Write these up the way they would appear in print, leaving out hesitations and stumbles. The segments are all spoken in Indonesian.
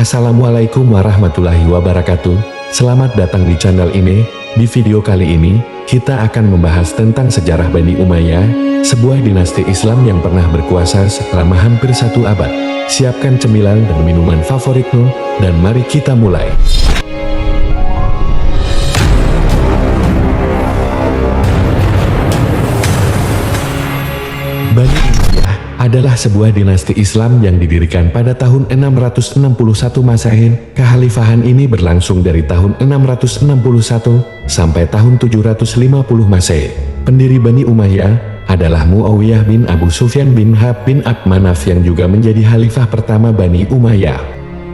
Assalamualaikum warahmatullahi wabarakatuh. Selamat datang di channel ini. Di video kali ini, kita akan membahas tentang sejarah Bani Umayyah, sebuah dinasti Islam yang pernah berkuasa selama hampir 1 abad. Siapkan cemilan dan minuman favoritmu, dan mari kita mulai. Bani Umayyah adalah sebuah dinasti Islam yang didirikan pada tahun 661 Masehi. Kekhalifahan ini berlangsung dari tahun 661 sampai tahun 750 Masehi. Pendiri Bani Umayyah adalah Muawiyah bin Abu Sufyan bin Harb bin Abd Manaf yang juga menjadi khalifah pertama Bani Umayyah.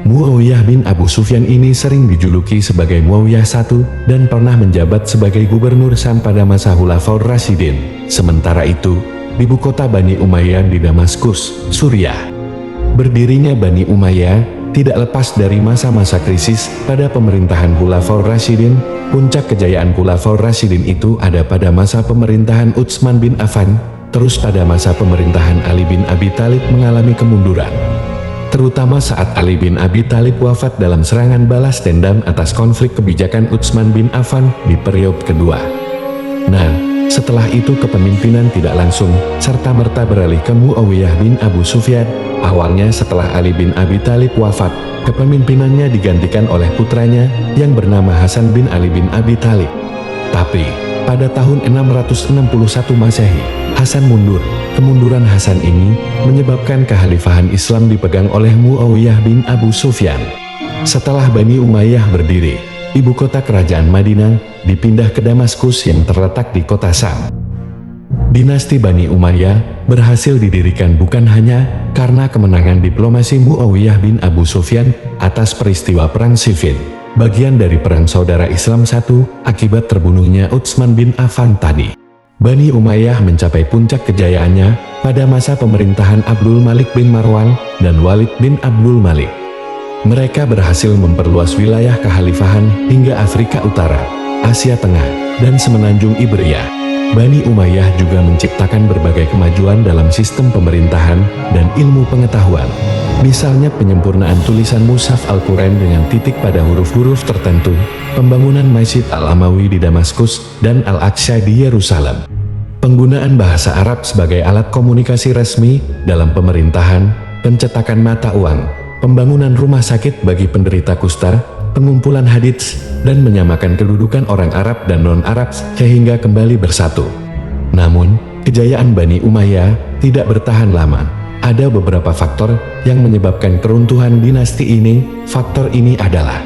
Muawiyah bin Abu Sufyan ini sering dijuluki sebagai Muawiyah I dan pernah menjabat sebagai gubernur Syam pada masa Khulafaur Rasyidin. Sementara itu, ibu kota Bani Umayyah di Damaskus, Suriah. Berdirinya Bani Umayyah tidak lepas dari masa-masa krisis pada pemerintahan Khulafaur Rasyidin. Puncak kejayaan Khulafaur Rasyidin itu ada pada masa pemerintahan Utsman bin Affan, terus pada masa pemerintahan Ali bin Abi Thalib mengalami kemunduran. Terutama saat Ali bin Abi Thalib wafat dalam serangan balas dendam atas konflik kebijakan Utsman bin Affan di periode kedua. Nah, setelah itu kepemimpinan tidak langsung serta-merta beralih ke Muawiyah bin Abu Sufyan. Awalnya setelah Ali bin Abi Thalib wafat, kepemimpinannya digantikan oleh putranya yang bernama Hasan bin Ali bin Abi Thalib. Tapi, pada tahun 661 Masehi, Hasan mundur. Kemunduran Hasan ini menyebabkan kekhalifahan Islam dipegang oleh Muawiyah bin Abu Sufyan. Setelah Bani Umayyah berdiri, ibu kota kerajaan Madinah dipindah ke Damaskus yang terletak di kota Syam. Dinasti Bani Umayyah berhasil didirikan bukan hanya karena kemenangan diplomasi Muawiyah bin Abu Sufyan atas peristiwa Perang Siffin, bagian dari Perang Saudara Islam I akibat terbunuhnya Utsman bin Affan tadi. Bani Umayyah mencapai puncak kejayaannya pada masa pemerintahan Abdul Malik bin Marwan dan Walid bin Abdul Malik. Mereka berhasil memperluas wilayah kekhalifahan hingga Afrika Utara, Asia Tengah, dan semenanjung Iberia. Bani Umayyah juga menciptakan berbagai kemajuan dalam sistem pemerintahan dan ilmu pengetahuan. Misalnya penyempurnaan tulisan Mushaf Al-Quran dengan titik pada huruf-huruf tertentu, pembangunan Masjid Al-Amawi di Damaskus, dan Al-Aqsa di Yerusalem. Penggunaan bahasa Arab sebagai alat komunikasi resmi dalam pemerintahan, pencetakan mata uang, pembangunan rumah sakit bagi penderita kusta, pengumpulan hadits, dan menyamakan kedudukan orang Arab dan non-Arab sehingga kembali bersatu. Namun, kejayaan Bani Umayyah tidak bertahan lama. Ada beberapa faktor yang menyebabkan keruntuhan dinasti ini. Faktor ini adalah: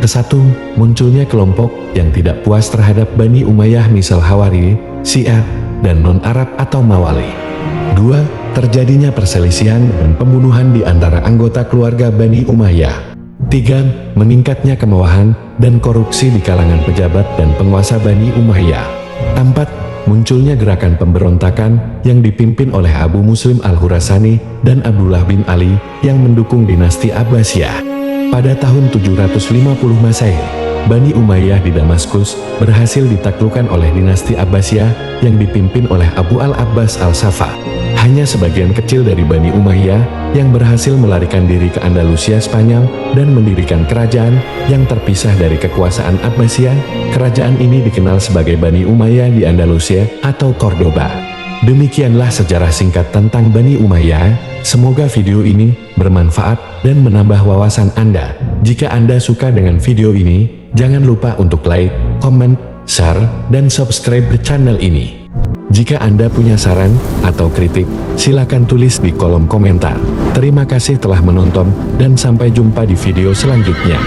ke-1, munculnya kelompok yang tidak puas terhadap Bani Umayyah, misal Hawari, Syiah, dan non-Arab atau Mawali. 2, terjadinya perselisihan dan pembunuhan di antara anggota keluarga Bani Umayyah. 3, meningkatnya kemewahan dan korupsi di kalangan pejabat dan penguasa Bani Umayyah. 4, munculnya gerakan pemberontakan yang dipimpin oleh Abu Muslim Al-Khurasani dan Abdullah bin Ali yang mendukung dinasti Abbasiyah. Pada tahun 750 Masehi, Bani Umayyah di Damaskus berhasil ditaklukkan oleh dinasti Abbasiyah yang dipimpin oleh Abu Al-Abbas Al-Saffah. Hanya sebagian kecil dari Bani Umayyah yang berhasil melarikan diri ke Andalusia Spanyol dan mendirikan kerajaan yang terpisah dari kekuasaan Abbasiyah. Kerajaan ini dikenal sebagai Bani Umayyah di Andalusia atau Cordoba. Demikianlah sejarah singkat tentang Bani Umayyah. Semoga video ini bermanfaat dan menambah wawasan Anda. Jika Anda suka dengan video ini, jangan lupa untuk like, komen, share, dan subscribe channel ini. Jika Anda punya saran atau kritik, silakan tulis di kolom komentar. Terima kasih telah menonton, dan sampai jumpa di video selanjutnya.